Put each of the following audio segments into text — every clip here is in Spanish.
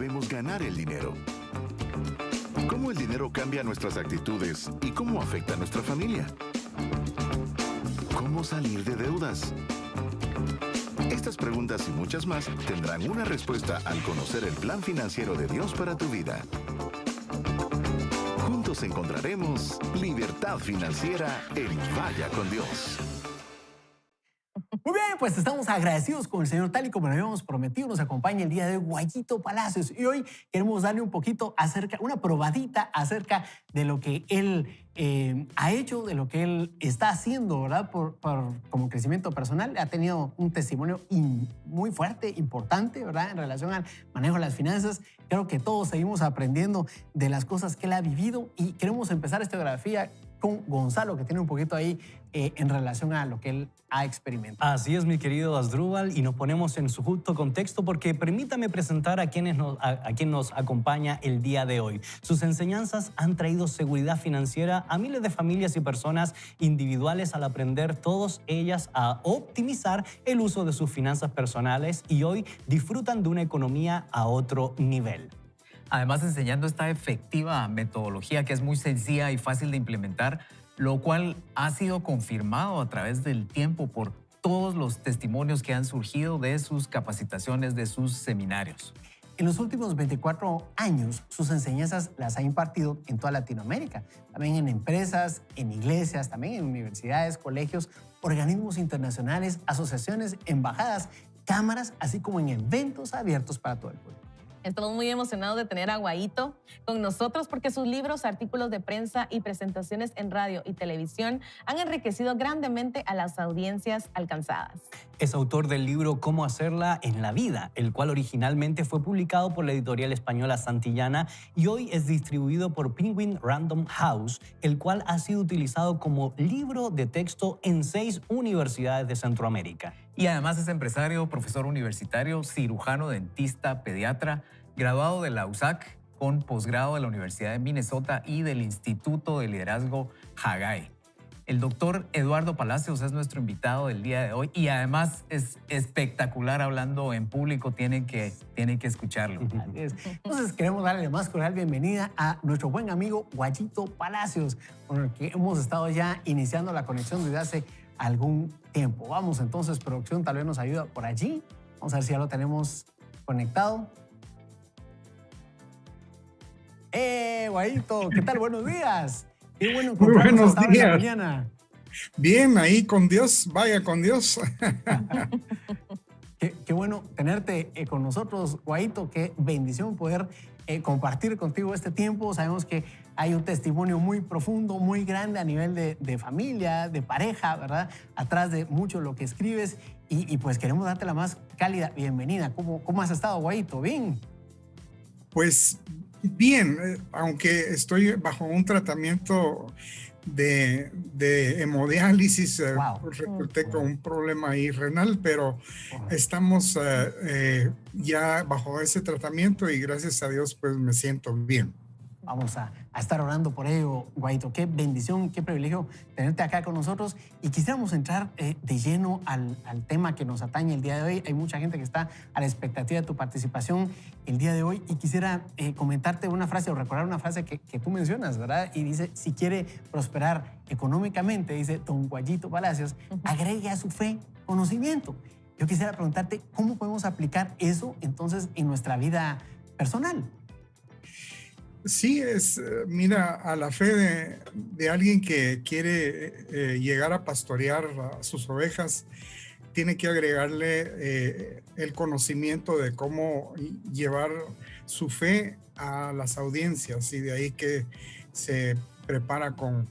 debemos ganar el dinero. ¿Cómo el dinero cambia nuestras actitudes y cómo afecta a nuestra familia? ¿Cómo salir de deudas? Estas preguntas y muchas más tendrán una respuesta al conocer el plan financiero de Dios para tu vida. Juntos encontraremos libertad financiera en Vaya con Dios. Muy bien, pues estamos agradecidos con el Señor, tal y como lo habíamos prometido. Nos acompaña el día de hoy Guayito Palacios y hoy queremos darle un poquito una probadita acerca de lo que Él ha hecho, de lo que Él está haciendo, ¿verdad? Como crecimiento personal. Ha tenido un testimonio muy fuerte, importante, ¿verdad? En relación al manejo de las finanzas. Creo que todos seguimos aprendiendo de las cosas que Él ha vivido y queremos empezar esta biografía con Gonzalo, que tiene un poquito ahí en relación a lo que él ha experimentado. Así es, mi querido Asdrúbal, y nos ponemos en su justo contexto porque permítame presentar a quien nos acompaña el día de hoy. Sus enseñanzas han traído seguridad financiera a miles de familias y personas individuales al aprender todas ellas a optimizar el uso de sus finanzas personales y hoy disfrutan de una economía a otro nivel. Además, enseñando esta efectiva metodología que es muy sencilla y fácil de implementar, lo cual ha sido confirmado a través del tiempo por todos los testimonios que han surgido de sus capacitaciones, de sus seminarios. En los últimos 24 años, sus enseñanzas las ha impartido en toda Latinoamérica, también en empresas, en iglesias, también en universidades, colegios, organismos internacionales, asociaciones, embajadas, cámaras, así como en eventos abiertos para todo el pueblo. Estamos muy emocionados de tener a Guayito con nosotros porque sus libros, artículos de prensa y presentaciones en radio y televisión han enriquecido grandemente a las audiencias alcanzadas. Es autor del libro Cómo hacerla en la vida, el cual originalmente fue publicado por la editorial española Santillana y hoy es distribuido por Penguin Random House, el cual ha sido utilizado como libro de texto en 6 universidades de Centroamérica. Y además es empresario, profesor universitario, cirujano, dentista, pediatra, graduado de la USAC con posgrado de la Universidad de Minnesota y del Instituto de Liderazgo Hagai. El doctor Eduardo Palacios es nuestro invitado del día de hoy y además es espectacular hablando en público, tienen que escucharlo. Entonces queremos darle la más cordial bienvenida a nuestro buen amigo Guayito Palacios, con el que hemos estado ya iniciando la conexión desde hace algún tiempo. Vamos entonces, producción, tal vez nos ayuda por allí. Vamos a ver si ya lo tenemos conectado. Guayito, ¿qué tal? Buenos días. Qué bueno encontrarnos. Muy buenos esta hora de la días. mañana. Bien, ahí con Dios, vaya con Dios. Qué bueno tenerte con nosotros, Guayito. Qué bendición poder compartir contigo este tiempo. Sabemos que hay un testimonio muy profundo, muy grande a nivel de familia, de pareja, ¿verdad? Atrás de mucho lo que escribes y pues queremos darte la más cálida bienvenida. ¿Cómo has estado, Guayito? ¿Bien? Pues bien, aunque estoy bajo un tratamiento de hemodiálisis, resulté con un problema ahí renal, pero estamos ya bajo ese tratamiento y gracias a Dios pues me siento bien. Vamos a estar orando por ello, Guayito. Qué bendición, qué privilegio tenerte acá con nosotros. Y quisiéramos entrar de lleno al tema que nos atañe el día de hoy. Hay mucha gente que está a la expectativa de tu participación el día de hoy. Y quisiera comentarte una frase o recordar una frase que tú mencionas, ¿verdad? Y dice, si quiere prosperar económicamente, dice don Guayito Palacios, agregue a su fe conocimiento. Yo quisiera preguntarte, ¿cómo podemos aplicar eso entonces en nuestra vida personal? Sí, mira, a la fe de alguien que quiere llegar a pastorear a sus ovejas, tiene que agregarle el conocimiento de cómo llevar su fe a las audiencias y de ahí que se prepara con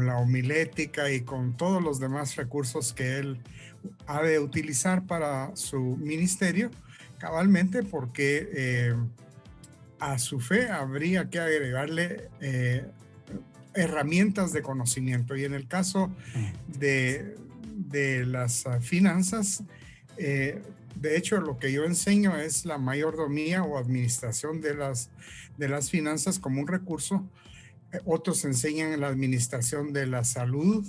la homilética y con todos los demás recursos que él ha de utilizar para su ministerio, cabalmente porque a su fe habría que agregarle herramientas de conocimiento. Y en el caso de las finanzas, de hecho, lo que yo enseño es la mayordomía o administración de las finanzas como un recurso. Otros enseñan la administración de la salud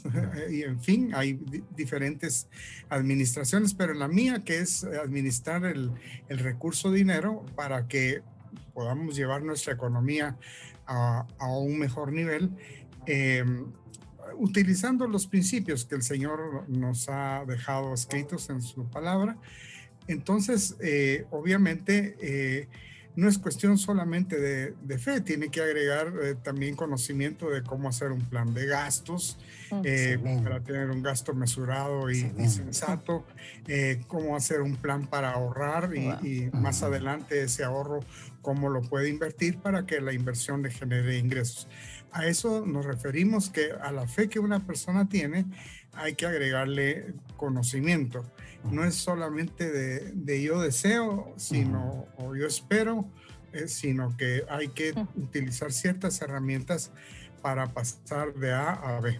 y en fin, hay diferentes administraciones, pero en la mía, que es administrar el recurso dinero para que podamos llevar nuestra economía a un mejor nivel, utilizando los principios que el Señor nos ha dejado escritos en su palabra. Entonces, obviamente, no es cuestión solamente de fe, tiene que agregar también conocimiento de cómo hacer un plan de gastos para tener un gasto mesurado y sensato, cómo hacer un plan para ahorrar y más adelante ese ahorro, cómo lo puede invertir para que la inversión le genere ingresos. A eso nos referimos, que a la fe que una persona tiene hay que agregarle conocimiento. No es solamente de yo deseo, sino o yo espero, sino que hay que utilizar ciertas herramientas para pasar de A a B.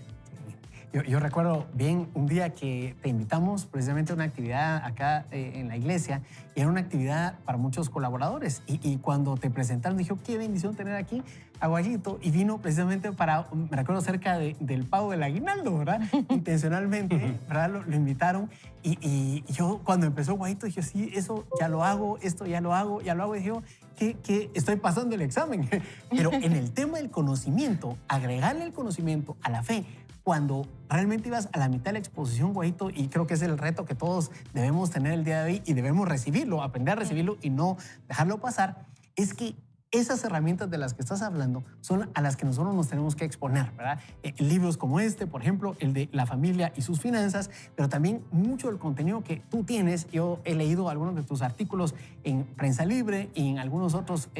Yo recuerdo bien un día que te invitamos precisamente a una actividad acá en la iglesia, y era una actividad para muchos colaboradores. Y cuando te presentaron, dije, qué bendición tener aquí a Guayito, y vino precisamente para, me recuerdo, cerca del pago del aguinaldo, ¿verdad? Intencionalmente, ¿verdad? Lo invitaron, y yo cuando empezó Guayito dije, sí, eso ya lo hago, esto ya lo hago, y dije, que estoy pasando el examen. Pero en el tema del conocimiento, agregarle el conocimiento a la fe, cuando realmente ibas a la mitad de la exposición, Guayito, y creo que es el reto que todos debemos tener el día de hoy y debemos recibirlo, aprender a recibirlo y no dejarlo pasar, es que esas herramientas de las que estás hablando son a las que nosotros nos tenemos que exponer, ¿verdad? Libros como este, por ejemplo, el de La familia y sus finanzas, pero también mucho del contenido que tú tienes. Yo he leído algunos de tus artículos en Prensa Libre y en algunas otras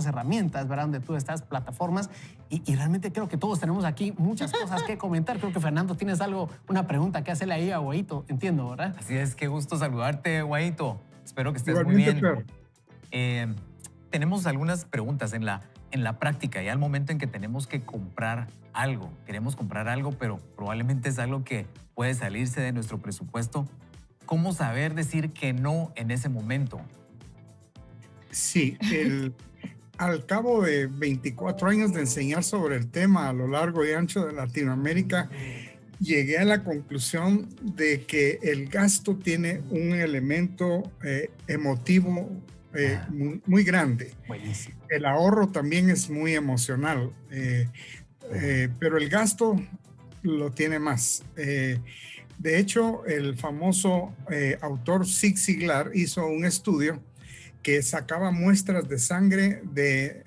herramientas, ¿verdad? Donde tú estás, plataformas, y realmente creo que todos tenemos aquí muchas cosas que comentar. Creo que Fernando, tienes una pregunta que hacerle ahí a Guayito, entiendo, ¿verdad? Así es, qué gusto saludarte, Guayito. Espero que estés Igualmente, muy bien. claro. Tenemos algunas preguntas en la práctica, ya al momento en que tenemos que comprar algo, queremos comprar algo, pero probablemente es algo que puede salirse de nuestro presupuesto. ¿Cómo saber decir que no en ese momento? Sí, al cabo de 24 años de enseñar sobre el tema a lo largo y ancho de Latinoamérica, llegué a la conclusión de que el gasto tiene un elemento emotivo muy grande. Buenísimo. El ahorro también es muy emocional, pero el gasto lo tiene más. De hecho, el famoso autor Zig Ziglar hizo un estudio que sacaba muestras de sangre de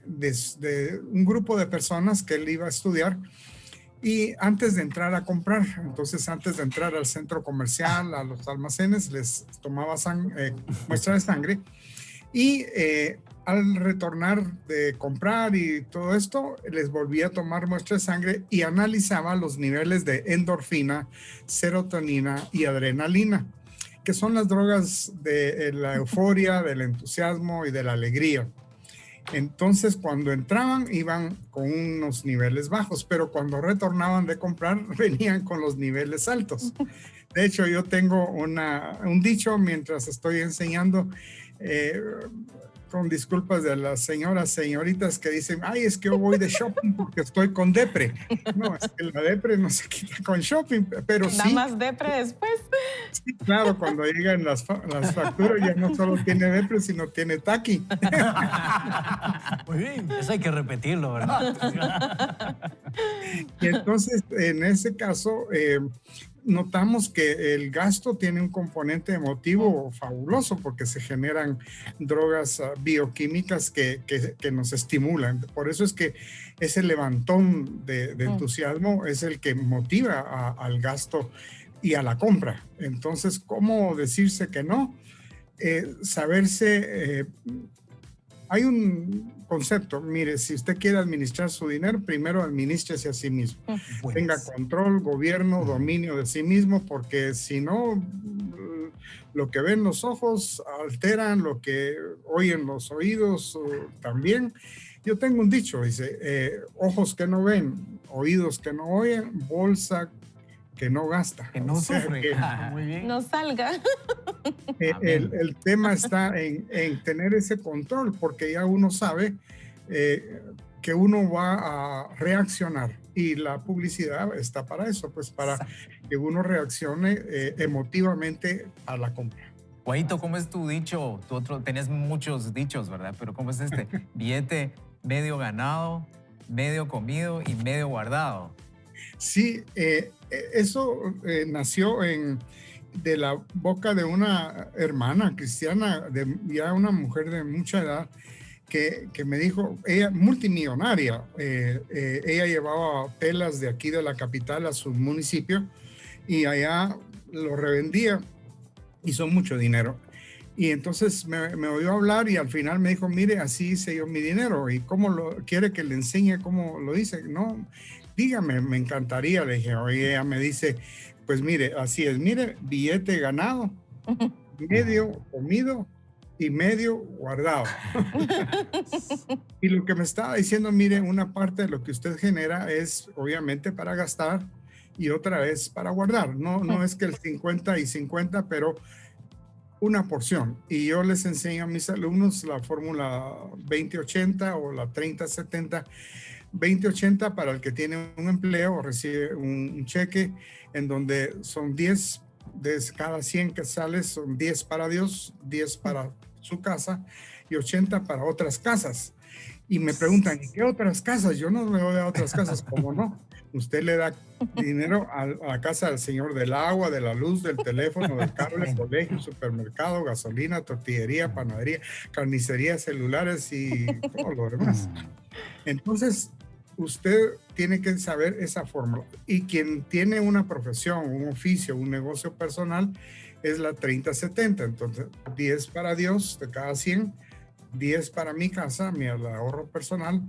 un grupo de personas que él iba a estudiar, y antes de entrar a comprar, entonces antes de entrar al centro comercial, a los almacenes, les tomaba muestra de sangre. Y al retornar de comprar y todo esto, les volvía a tomar muestra de sangre y analizaba los niveles de endorfina, serotonina y adrenalina, que son las drogas de la euforia, del entusiasmo y de la alegría. Entonces, cuando entraban, iban con unos niveles bajos, pero cuando retornaban de comprar, venían con los niveles altos. De hecho, yo tengo un dicho mientras estoy enseñando, con disculpas de las señoritas que dicen, ay, es que yo voy de shopping porque estoy con depre. No, es que la depre no se quita con shopping, pero sí. Da más depre después. Sí, claro, cuando llegan las facturas ya no solo tiene depre, sino tiene taqui. Muy bien. Eso hay que repetirlo, ¿verdad? Y entonces, en ese caso, notamos que el gasto tiene un componente emotivo fabuloso porque se generan drogas bioquímicas que nos estimulan. Por eso es que ese levantón de entusiasmo es el que motiva al gasto y a la compra. Entonces, ¿cómo decirse que no? Saberse... hay un concepto, mire, si usted quiere administrar su dinero, primero administrese a sí mismo. Tenga control, gobierno, dominio de sí mismo, porque si no, lo que ven los ojos alteran lo que oyen los oídos también. Yo tengo un dicho, dice, ojos que no ven, oídos que no oyen, bolsa que no gasta. Que no sufre. Muy bien. No salga. El tema está en tener ese control, porque ya uno sabe que uno va a reaccionar, y la publicidad está para eso, pues para que uno reaccione emotivamente a la compra. Guayito, ¿cómo es tu dicho? Tú tenés muchos dichos, ¿verdad? Pero ¿cómo es este? Billete medio ganado, medio comido y medio guardado. Sí, eso nació de la boca de una hermana cristiana, ya una mujer de mucha edad, que me dijo, ella multimillonaria, ella llevaba telas de aquí de la capital a su municipio y allá lo revendía, hizo mucho dinero. Y entonces me oyó hablar y al final me dijo, mire, así hice yo mi dinero. ¿Y cómo quiere que le enseñe cómo lo hice? No, dígame, me encantaría. Le dije, oye, ella me dice, pues mire, así es, mire, billete ganado, medio comido y medio guardado. Y lo que me estaba diciendo, mire, una parte de lo que usted genera es obviamente para gastar y otra es para guardar. No es que el 50 y 50, pero una porción. Y yo les enseño a mis alumnos la fórmula 20-80 o la 30-70. 20-80 para el que tiene un empleo o recibe un cheque en donde son 10 de cada 100 quetzales, son 10 para Dios, 10 para su casa y 80 para otras casas. Y me preguntan, ¿y qué otras casas? Yo no le doy a otras casas, ¿cómo no? Usted le da dinero a la casa del señor del agua, de la luz, del teléfono, del cable, colegio, supermercado, gasolina, tortillería, panadería, carnicería, celulares y todo lo demás. Entonces, usted tiene que saber esa fórmula. Y quien tiene una profesión, un oficio, un negocio personal, es la 30-70. Entonces, 10 para Dios de cada 100, 10 para mi casa, mi ahorro personal,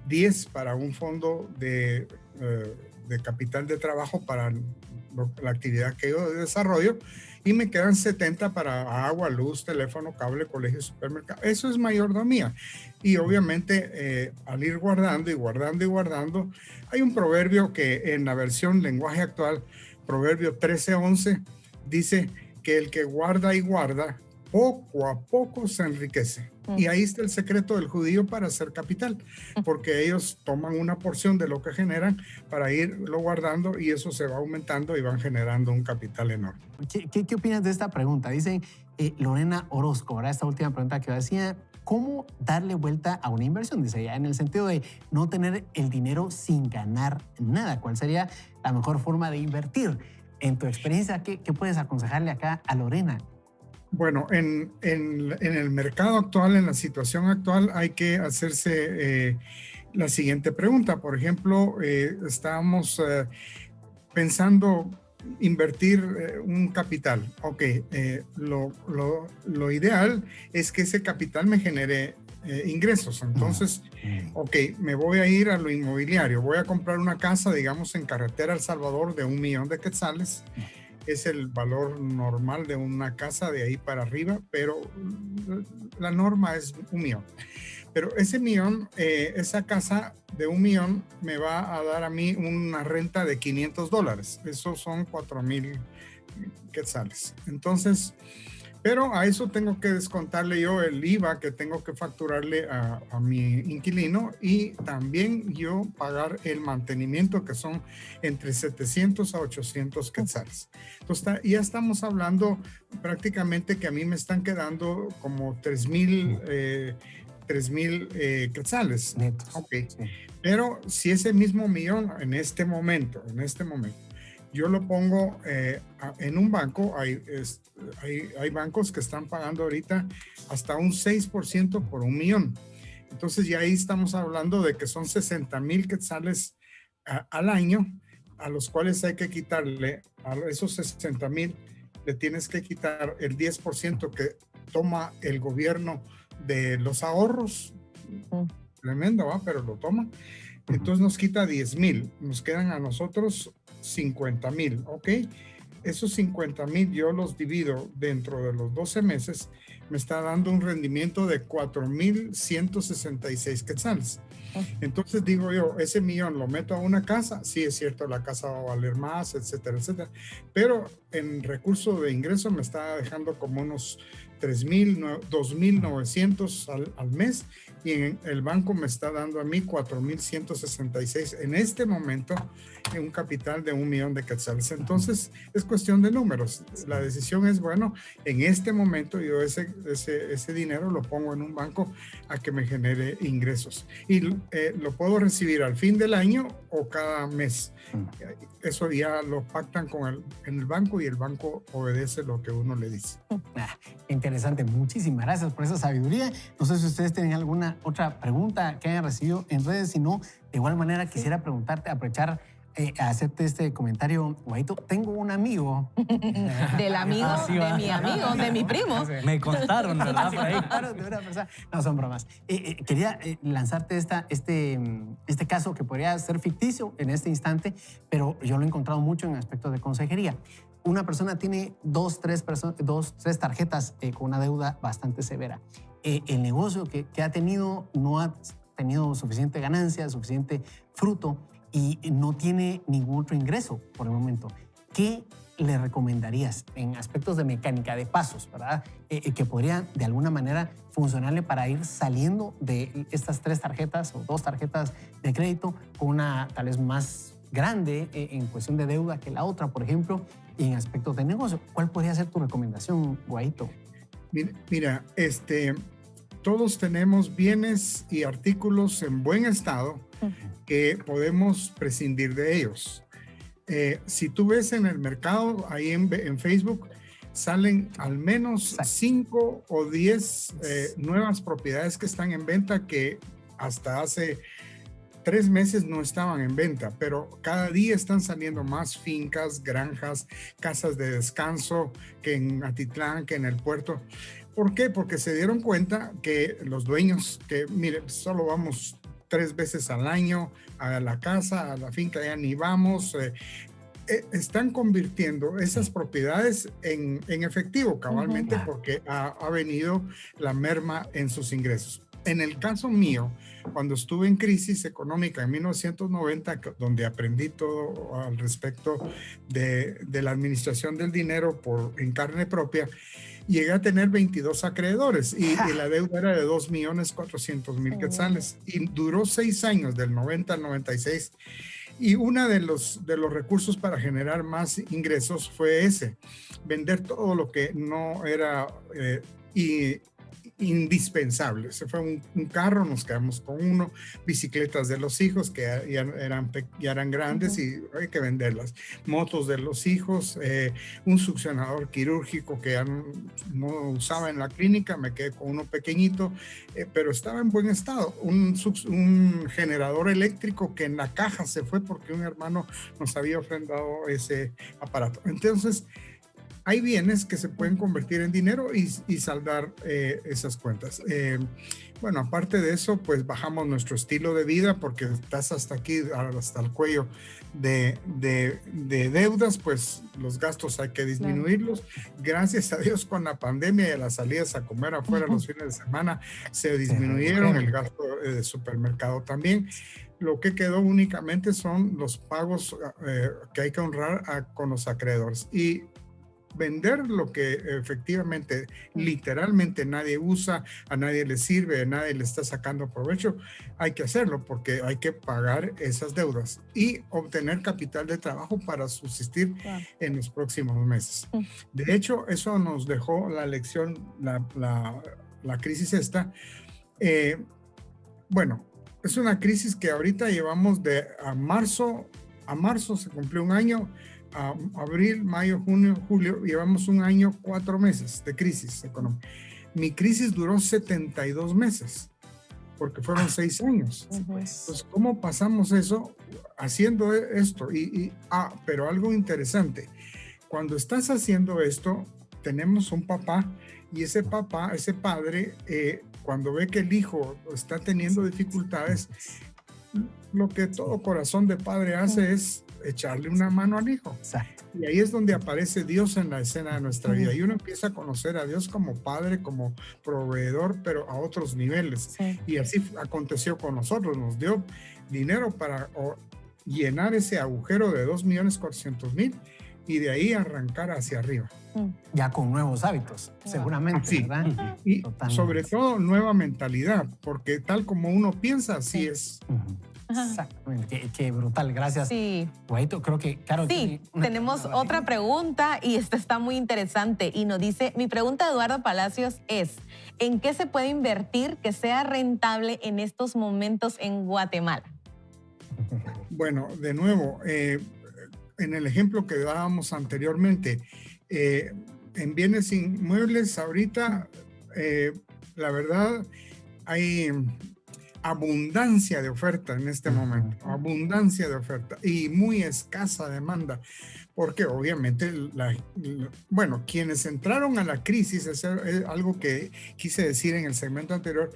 10 para un fondo de capital de trabajo para la actividad que yo desarrollo, y me quedan 70 para agua, luz, teléfono, cable, colegio, supermercado. Eso es mayordomía. Y obviamente al ir guardando y guardando y guardando, hay un proverbio que en la versión lenguaje actual, proverbio 13:11, dice que el que guarda y guarda, poco a poco se enriquece. Y ahí está el secreto del judío para hacer capital, porque ellos toman una porción de lo que generan para irlo guardando y eso se va aumentando y van generando un capital enorme. ¿Qué opinas de esta pregunta? Dice Lorena Orozco, ¿verdad? Esta última pregunta que decía, ¿cómo darle vuelta a una inversión? Dice ella, en el sentido de no tener el dinero sin ganar nada. ¿Cuál sería la mejor forma de invertir? En tu experiencia, ¿qué puedes aconsejarle acá a Lorena? Bueno, en el mercado actual, en la situación actual, hay que hacerse la siguiente pregunta. Por ejemplo, estábamos pensando invertir un capital. Ok, lo ideal es que ese capital me genere ingresos. Entonces, ok, me voy a ir a lo inmobiliario. Voy a comprar una casa, digamos, en carretera El Salvador de 1 millón de quetzales. Es el valor normal de una casa de ahí para arriba, pero la norma es 1 millón. Pero ese millón, esa casa de 1 millón me va a dar a mí una renta de $500. Esos son 4,000 quetzales. Entonces, pero a eso tengo que descontarle yo el IVA que tengo que facturarle a mi inquilino y también yo pagar el mantenimiento que son entre 700 a 800 quetzales. Entonces ya estamos hablando prácticamente que a mí me están quedando como 3,000 quetzales. Netos. Ok. Sí. Pero si ese mismo millón en este momento, yo lo pongo en un banco, hay bancos que están pagando ahorita hasta un 6% por 1 millón. Entonces ya ahí estamos hablando de que son 60,000 quetzales al año, a los cuales hay que quitarle, a esos 60,000, le tienes que quitar el 10% que toma el gobierno de los ahorros. Tremendo, ¿va? Pero lo toma. Entonces nos quita 10,000, nos quedan a nosotros 50,000, ¿ok? Esos 50,000 yo los divido dentro de los 12 meses, me está dando un rendimiento de 4,166 quetzales. Entonces digo yo, ese millón lo meto a una casa, sí es cierto, la casa va a valer más, etcétera, etcétera, pero en recurso de ingreso me está dejando como unos 3,000, 2,900 al mes, y en el banco me está dando a mí 4,166 en este momento, en un capital de 1,000,000 de quetzales. Entonces es cuestión de números. La decisión es, bueno, en este momento yo ese dinero lo pongo en un banco a que me genere ingresos, y lo puedo recibir al fin del año o cada mes. Eso ya lo pactan en el banco, y el banco obedece lo que uno le dice. Interesante, muchísimas gracias por esa sabiduría. No sé si ustedes tienen alguna otra pregunta que hayan recibido en redes. Si no, de igual manera quisiera preguntarte, aprovechar a hacerte este comentario, Guaito. Tengo un amigo. Del amigo, de mi amigo, de mi primo. Me contaron, ¿verdad? Por ahí. De una persona. No, son bromas. Quería lanzarte este caso que podría ser ficticio en este instante, pero yo lo he encontrado mucho en aspectos de consejería. Una persona tiene dos, tres tarjetas con una deuda bastante severa. El negocio que ha tenido no ha tenido suficiente ganancia, suficiente fruto, y no tiene ningún otro ingreso por el momento. ¿Qué le recomendarías en aspectos de mecánica, de pasos, ¿verdad? Que podrían de alguna manera funcionarle para ir saliendo de estas 3 tarjetas o 2 tarjetas de crédito con una tal vez más grande en cuestión de deuda que la otra, por ejemplo, y en aspectos de negocio? ¿Cuál podría ser tu recomendación, Guaito? Mira, todos tenemos bienes y artículos en buen estado que podemos prescindir de ellos. Si tú ves en el mercado, ahí en Facebook, salen al menos 5 o 10 nuevas propiedades que están en venta, que hasta hace 3 meses no estaban en venta, pero cada día están saliendo más fincas, granjas, casas de descanso, que en Atitlán, que en el puerto. ¿Por qué? Porque se dieron cuenta que los dueños, que mire, solo vamos 3 veces al año a la casa, a la finca, ya ni vamos, están convirtiendo esas propiedades en efectivo, cabalmente, porque ha venido la merma en sus ingresos. En el caso mío, cuando estuve en crisis económica en 1990, donde aprendí todo al respecto de la administración del dinero en carne propia, llegué a tener 22 acreedores, y la deuda era de 2,400,000 quetzales, y duró 6 años, del 90 al 96. Y uno de los recursos para generar más ingresos fue vender todo lo que no era indispensable. Se fue un carro, nos quedamos con uno, bicicletas de los hijos que ya eran grandes y hay que venderlas, motos de los hijos, un succionador quirúrgico que ya no usaba en la clínica, me quedé con uno pequeñito, pero estaba en buen estado, un generador eléctrico que en la caja se fue porque un hermano nos había ofrendado ese aparato. Entonces, hay bienes que se pueden convertir en dinero y saldar esas cuentas. Bueno, aparte de eso, pues bajamos nuestro estilo de vida, porque estás hasta aquí, hasta el cuello de deudas, pues los gastos hay que disminuirlos. Gracias a Dios, con la pandemia y las salidas a comer afuera los fines de semana se disminuyeron, el gasto de supermercado también. Lo que quedó únicamente son los pagos que hay que honrar con los acreedores. Y vender lo que efectivamente, literalmente nadie usa, a nadie le sirve, a nadie le está sacando provecho, hay que hacerlo porque hay que pagar esas deudas y obtener capital de trabajo para subsistir en los próximos meses. De hecho, eso nos dejó la lección, la crisis esta. Bueno, es una crisis que ahorita llevamos a marzo se cumplió un año. Abril, mayo, junio, julio, llevamos un año, 4 meses de crisis económica. Mi crisis duró 72 meses, porque fueron 6 años. Entonces, ¿cómo pasamos eso? Haciendo esto. Pero algo interesante, cuando estás haciendo esto, tenemos un papá, y ese padre, cuando ve que el hijo está teniendo dificultades, lo que todo corazón de padre hace es echarle una mano al hijo. Exacto. Y ahí es donde aparece Dios en la escena de nuestra vida. Y uno empieza a conocer a Dios como padre, como proveedor, pero a otros niveles. Sí. Y así aconteció con nosotros. Nos dio dinero para llenar ese agujero de 2,400,000. y de ahí arrancar hacia arriba. Ya con nuevos hábitos, seguramente, Sí. ¿verdad? Y Totalmente. sobre todo nueva mentalidad, porque tal como uno piensa, así es. Exactamente, qué brutal, gracias. Sí. Guaito, creo que, claro. Sí, tenemos otra pregunta y esta está muy interesante y nos dice, mi pregunta de Eduardo Palacios es, ¿en qué se puede invertir que sea rentable en estos momentos en Guatemala? Bueno, de nuevo, en el ejemplo que dábamos anteriormente, en bienes inmuebles ahorita, la verdad, hay abundancia de oferta en este momento, abundancia de oferta y muy escasa demanda, porque obviamente, bueno, quienes entraron a la crisis, es algo que quise decir en el segmento anterior,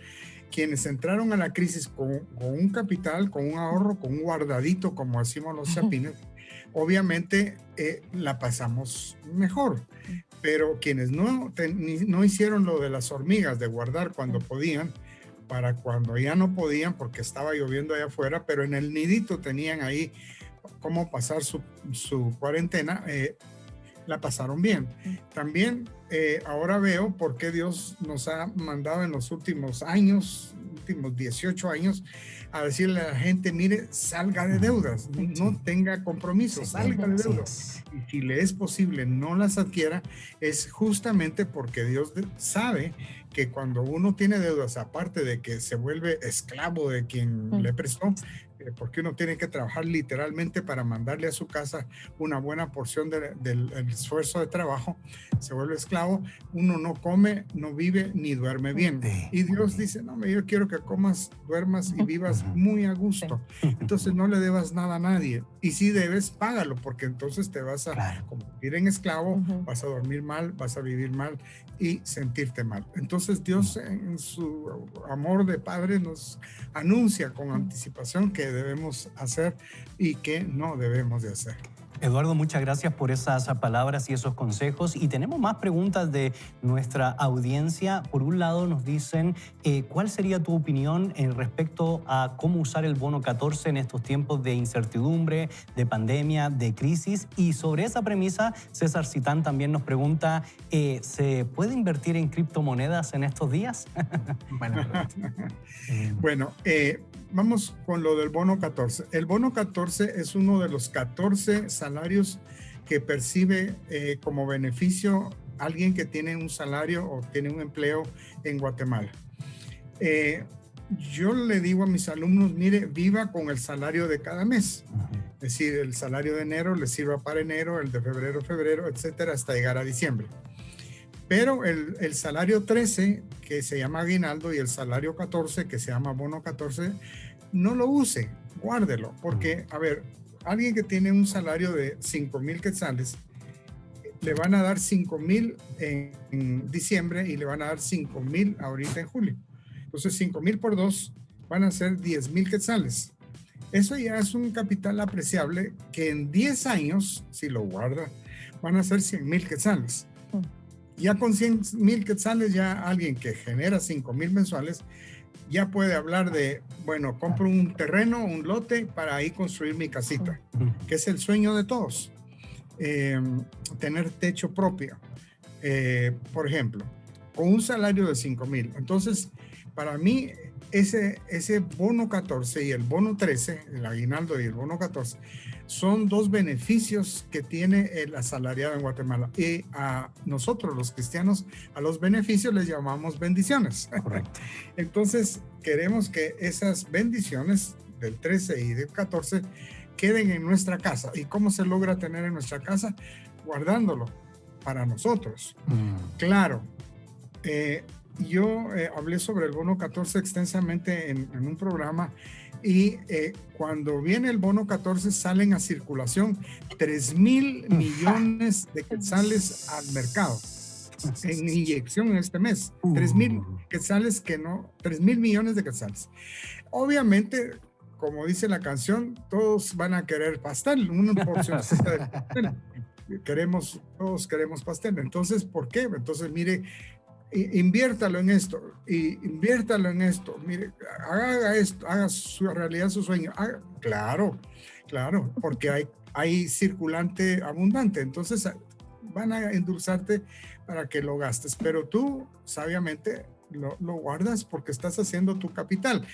quienes entraron a la crisis con un capital, con un ahorro, con un guardadito, como decimos los chapines, obviamente la pasamos mejor. Pero quienes no hicieron lo de las hormigas, de guardar cuando podían, para cuando ya no podían, porque estaba lloviendo allá afuera, pero en el nidito tenían ahí cómo pasar su cuarentena, la pasaron bien. También ahora veo por qué Dios nos ha mandado en los últimos años, últimos 18 años, a decirle a la gente, mire, salga de deudas, no tenga compromisos, salga de deudas. Y si le es posible no las adquiera, es justamente porque Dios sabe que cuando uno tiene deudas, aparte de que se vuelve esclavo de quien le prestó, porque uno tiene que trabajar literalmente para mandarle a su casa una buena porción del esfuerzo de trabajo, se vuelve esclavo, uno no come, no vive ni duerme bien. Y Dios dice, no, yo quiero que comas, duermas y vivas muy a gusto. Entonces no le debas nada a nadie. Y si debes, págalo, porque entonces te vas a convertir en esclavo, vas a dormir mal, vas a vivir mal y sentirte mal. Entonces Dios en su amor de Padre nos anuncia con anticipación que debemos hacer y que no debemos de hacer. Eduardo, muchas gracias por esas palabras y esos consejos. Y tenemos más preguntas de nuestra audiencia. Por un lado nos dicen, ¿cuál sería tu opinión respecto a cómo usar el bono 14 en estos tiempos de incertidumbre, de pandemia, de crisis? Y sobre esa premisa, César Citán también nos pregunta, ¿se puede invertir en criptomonedas en estos días? Bueno, vamos con lo del bono 14. El bono 14 es uno de los 14 salarios que percibe como beneficio alguien que tiene un salario o tiene un empleo en Guatemala. Yo le digo a mis alumnos, mire, viva con el salario de cada mes. Es decir, el salario de enero le sirva para enero, el de febrero, etcétera, hasta llegar a diciembre. Pero el salario 13, que se llama aguinaldo, y el salario 14, que se llama bono 14, no lo use, guárdelo, porque, a ver, alguien que tiene un salario de 5,000 quetzales, le van a dar 5,000 en diciembre y le van a dar 5,000 ahorita en julio. Entonces, 5,000 por 2 van a ser 10,000 quetzales. Eso ya es un capital apreciable que en 10 años, si lo guarda, van a ser 100,000 quetzales. Ya con 100,000 quetzales, ya alguien que genera 5,000 mensuales, ya puede hablar de, bueno, compro un terreno, un lote para ahí construir mi casita, que es el sueño de todos. Tener techo propio, por ejemplo, con un salario de 5,000. Entonces, para mí, ese bono 14 y el bono 13, el aguinaldo y el bono 14, son dos beneficios que tiene el asalariado en Guatemala. Y a nosotros, los cristianos, a los beneficios les llamamos bendiciones. Correcto. Entonces, queremos que esas bendiciones del 13 y del 14 queden en nuestra casa. ¿Y cómo se logra tener en nuestra casa? Guardándolo para nosotros. Claro, yo hablé sobre el bono 14 extensamente en un programa y cuando viene el bono 14 salen a circulación 3,000 millones de quetzales al mercado en inyección en este mes. 3,000 quetzales 3,000 millones de quetzales. Obviamente, como dice la canción, todos van a querer pastel, una porcioncita de pastel. Todos queremos pastel. Entonces, ¿por qué? Entonces, mire, inviértalo en esto, y inviértalo en esto, mire, haga esto, haga su realidad su sueño. Claro, porque hay circulante abundante, entonces van a endulzarte para que lo gastes, pero tú sabiamente lo guardas porque estás haciendo tu capital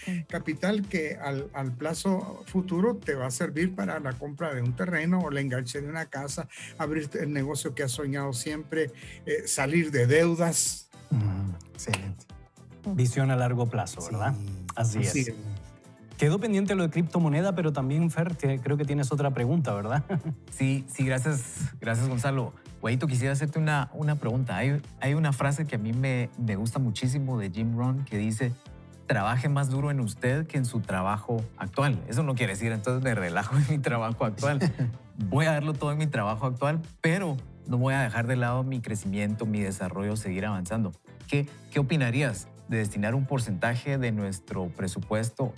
que al plazo futuro te va a servir para la compra de un terreno o el enganche de una casa, abrir el negocio que has soñado siempre, salir de deudas. Excelente. Visión a largo plazo, ¿verdad? Sí. Así es. Quedó pendiente lo de criptomoneda, pero también, Fer, creo que tienes otra pregunta, ¿verdad? Sí, gracias Gonzalo. Guayito, quisiera hacerte una pregunta. Hay una frase que a mí me gusta muchísimo de Jim Rohn que dice: trabaje más duro en usted que en su trabajo actual. Eso no quiere decir entonces me relajo en mi trabajo actual. Voy a darlo todo en mi trabajo actual, pero no voy a dejar de lado mi crecimiento, mi desarrollo, seguir avanzando. ¿Qué opinarías de destinar un porcentaje de nuestro presupuesto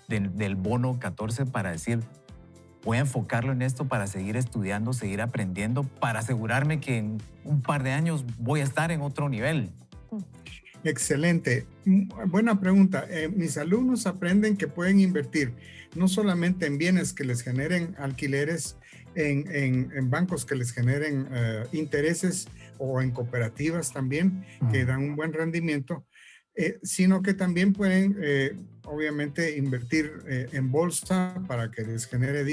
del bono 14 para decir: voy a enfocarlo en esto para seguir estudiando, seguir aprendiendo, para asegurarme que en un par de años voy a estar en otro nivel? Excelente. Buena pregunta. Mis alumnos aprenden que pueden invertir no solamente en bienes que les generen alquileres, en bancos que les generen intereses, o en cooperativas también que dan un buen rendimiento, sino que también pueden obviamente invertir en bolsa para que les genere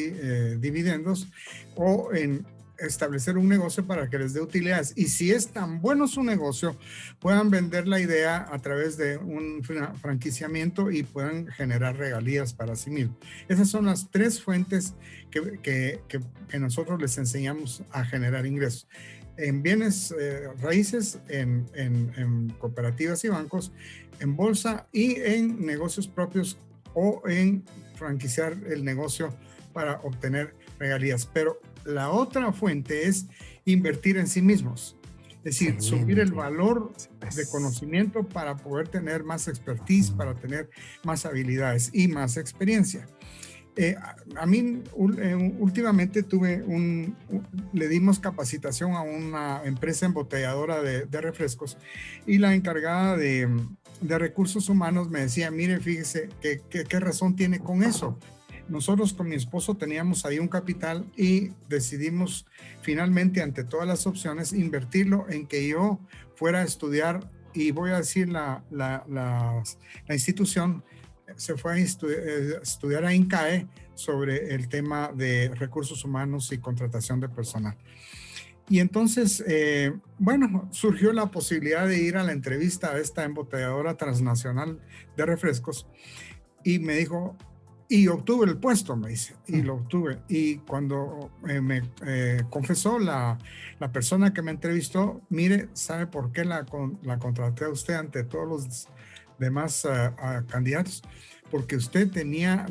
dividendos, o en establecer un negocio para que les dé utilidades. Y si es tan bueno su negocio, puedan vender la idea a través de un franquiciamiento y puedan generar regalías para sí mismos. Esas son las tres fuentes que nosotros les enseñamos a generar ingresos: en bienes raíces, en cooperativas y bancos, en bolsa y en negocios propios, o en franquiciar el negocio para obtener regalías. Pero la otra fuente es invertir en sí mismos, es decir, subir el valor de conocimiento para poder tener más expertise, para tener más habilidades y más experiencia. A mí últimamente le dimos capacitación a una empresa embotelladora de refrescos, y la encargada de recursos humanos me decía: mire, fíjese, ¿qué razón tiene con eso? Nosotros con mi esposo teníamos ahí un capital y decidimos finalmente, ante todas las opciones, invertirlo en que yo fuera a estudiar, y voy a decir la institución. Se fue a estudiar a INCAE sobre el tema de recursos humanos y contratación de personal. Y entonces, surgió la posibilidad de ir a la entrevista a esta embotelladora transnacional de refrescos, y me dijo, y obtuve el puesto, me dice, y lo obtuve. Y cuando me confesó la persona que me entrevistó: mire, ¿sabe por qué la contraté a usted ante todos los demás candidatos? Porque usted tenía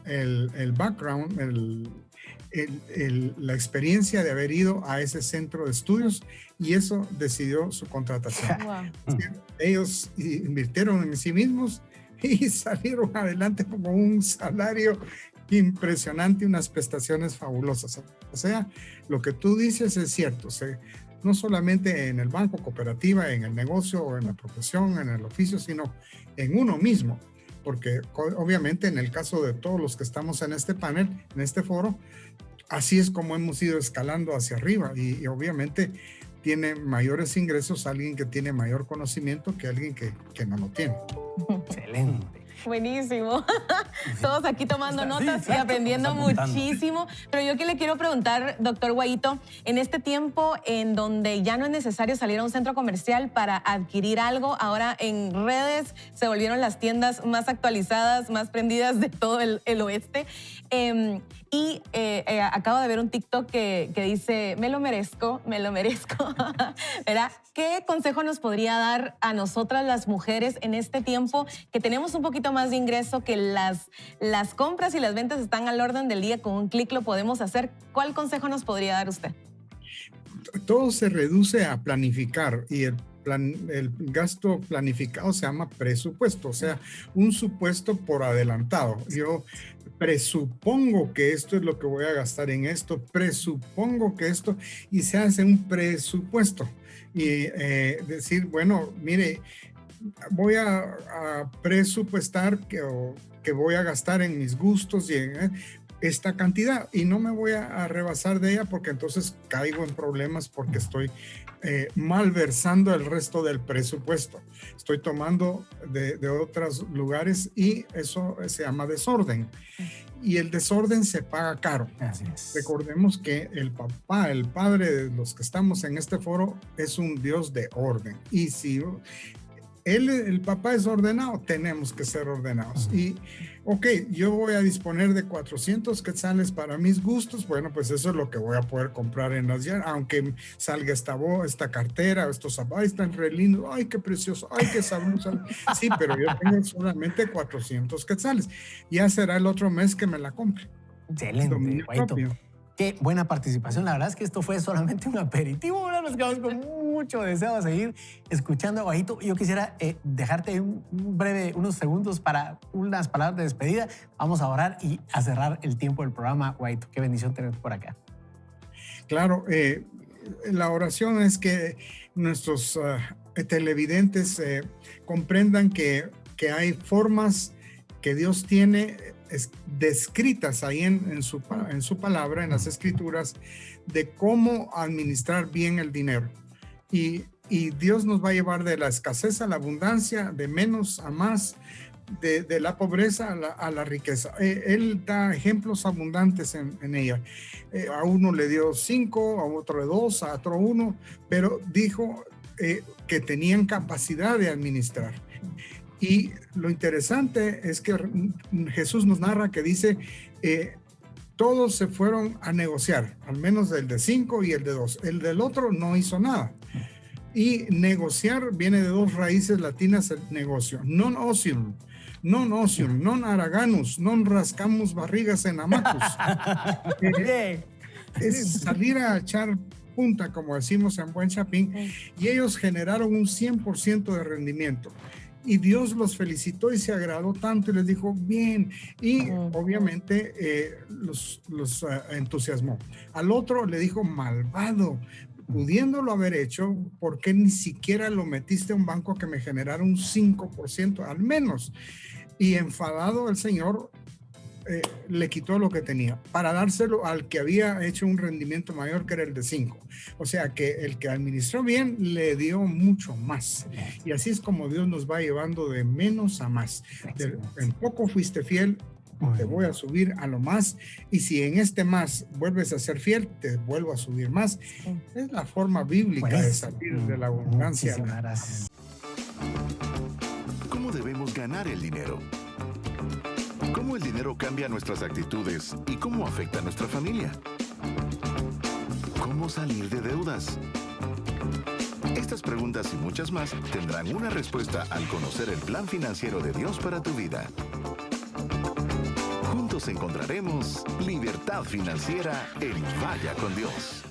el background, la experiencia de haber ido a ese centro de estudios, y eso decidió su contratación. Wow. Ellos invirtieron en sí mismos y salieron adelante con un salario impresionante y unas prestaciones fabulosas. O sea, lo que tú dices es cierto. No solamente en el banco, cooperativa, en el negocio o en la profesión, en el oficio, sino en uno mismo. Porque obviamente en el caso de todos los que estamos en este panel, en este foro, así es como hemos ido escalando hacia arriba, y obviamente tiene mayores ingresos alguien que tiene mayor conocimiento que alguien que no lo tiene. Excelente. Buenísimo. Todos aquí tomando notas y aprendiendo muchísimo. Pero yo que le quiero preguntar, doctor Guayito, en este tiempo en donde ya no es necesario salir a un centro comercial para adquirir algo, ahora en redes se volvieron las tiendas más actualizadas, más prendidas de todo el oeste. Acabo de ver un TikTok que dice: me lo merezco, ¿verdad? ¿Qué consejo nos podría dar a nosotras las mujeres en este tiempo que tenemos un poquito más de ingreso, que las compras y las ventas están al orden del día, con un clic lo podemos hacer? ¿Cuál consejo nos podría dar usted? Todo se reduce a planificar, y el gasto planificado se llama presupuesto, o sea, un supuesto por adelantado. Yo presupongo que esto es lo que voy a gastar en esto, presupongo que esto, y se hace un presupuesto. Y decir, bueno, mire, voy a presupuestar que voy a gastar en mis gustos y en esta cantidad, y no me voy a rebasar de ella, porque entonces caigo en problemas porque estoy malversando el resto del presupuesto. Estoy tomando de otros lugares y eso se llama desorden. Y el desorden se paga caro. Así es. Recordemos que el papá, el padre de los que estamos en este foro, es un Dios de orden. Y si el papá es ordenado, tenemos que ser ordenados. Y, ok, yo voy a disponer de 400 quetzales para mis gustos. Bueno, pues eso es lo que voy a poder comprar en las llaves, aunque salga esta cartera, estos zapatos, están re lindos. Ay, qué precioso, ay, qué sabroso. Sí, pero yo tengo solamente 400 quetzales. Ya será el otro mes que me la compre. Excelente, Dominio Guayito. propio. Qué buena participación. La verdad es que esto fue solamente un aperitivo. Ahora nos quedamos con mucho deseo de seguir escuchando a Guayito. Yo quisiera dejarte unos segundos para unas palabras de despedida. Vamos a orar y a cerrar el tiempo del programa, Guayito. Qué bendición tenerte por acá. Claro, la oración es que nuestros televidentes comprendan que hay formas que Dios tiene descritas ahí en su palabra, en las escrituras, de cómo administrar bien el dinero. Y Dios nos va a llevar de la escasez a la abundancia, de menos a más, de la pobreza a la riqueza. Él da ejemplos abundantes en ella. A uno le dio 5, a otro 2, a otro 1, pero dijo que tenían capacidad de administrar. Y lo interesante es que Jesús nos narra que dice, todos se fueron a negociar, al menos el de 5 y el de 2. El del otro no hizo nada. Y negociar viene de dos raíces latinas, el negocio. Non ocium, non araganus, non rascamos barrigas en amacus. Es salir a echar punta, como decimos en buen chapín, y ellos generaron un 100% de rendimiento. Y Dios los felicitó y se agradó tanto y les dijo, bien, y obviamente los entusiasmó. Al otro le dijo, malvado, pudiéndolo haber hecho, ¿por qué ni siquiera lo metiste a un banco que me generara un 5% al menos? Y enfadado el Señor le quitó lo que tenía para dárselo al que había hecho un rendimiento mayor, que era el de 5. O sea que el que administró bien le dio mucho más. Y así es como Dios nos va llevando de menos a más. En poco fuiste fiel, te voy a subir a lo más, y si en este más vuelves a ser fiel, te vuelvo a subir más. Es la forma bíblica de salir de la abundancia. Muchísimas gracias. ¿Cómo debemos ganar el dinero? ¿Cómo el dinero cambia nuestras actitudes y cómo afecta a nuestra familia? ¿Cómo salir de deudas? Estas preguntas y muchas más tendrán una respuesta al conocer el plan financiero de Dios para tu vida. Juntos encontraremos libertad financiera en Vaya con Dios.